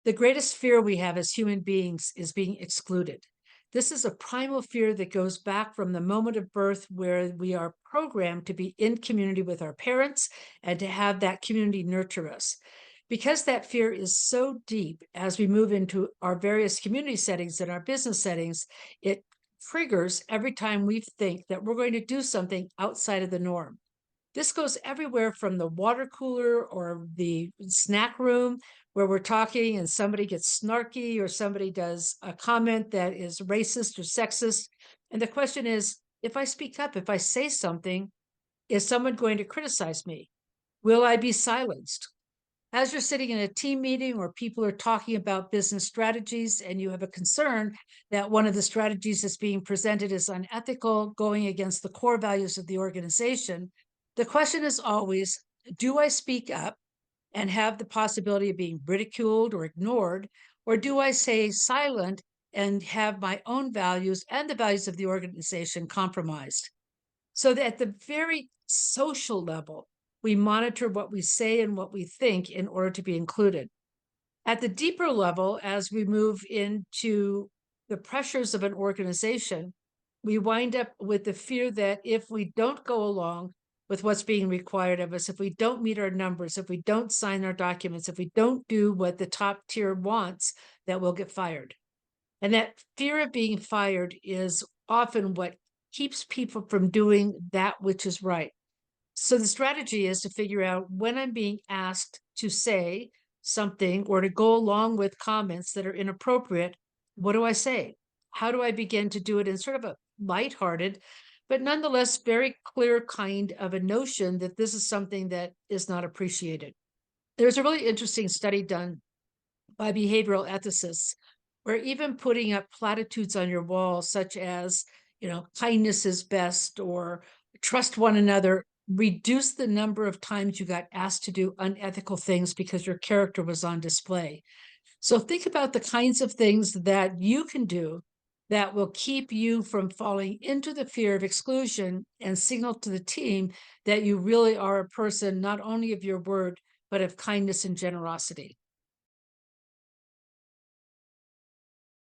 The greatest fear we have as human beings is being excluded. This is a primal fear that goes back from the moment of birth, where we are programmed to be in community with our parents and to have that community nurture us. Because that fear is so deep, as we move into our various community settings and our business settings, it triggers every time we think that we're going to do something outside of the norm. This goes everywhere from the water cooler or the snack room where we're talking and somebody gets snarky or somebody does a comment that is racist or sexist. And the question is, if I speak up, if I say something, is someone going to criticize me? Will I be silenced? As you're sitting in a team meeting or people are talking about business strategies and you have a concern that one of the strategies that's being presented is unethical, going against the core values of the organization, the question is always, do I speak up and have the possibility of being ridiculed or ignored? Or do I stay silent and have my own values and the values of the organization compromised? So that at the very social level, we monitor what we say and what we think in order to be included. At the deeper level, as we move into the pressures of an organization, we wind up with the fear that if we don't go along with what's being required of us, if we don't meet our numbers, if we don't sign our documents, if we don't do what the top tier wants, that we'll get fired. And that fear of being fired is often what keeps people from doing that which is right. So the strategy is to figure out when I'm being asked to say something or to go along with comments that are inappropriate, what do I say? How do I begin to do it in sort of a lighthearted, but nonetheless very clear kind of a notion that this is something that is not appreciated? There's a really interesting study done by behavioral ethicists where even putting up platitudes on your wall, such as, kindness is best or trust one another, reduce the number of times you got asked to do unethical things because your character was on display. So think about the kinds of things that you can do that will keep you from falling into the fear of exclusion and signal to the team that you really are a person not only of your word, but of kindness and generosity.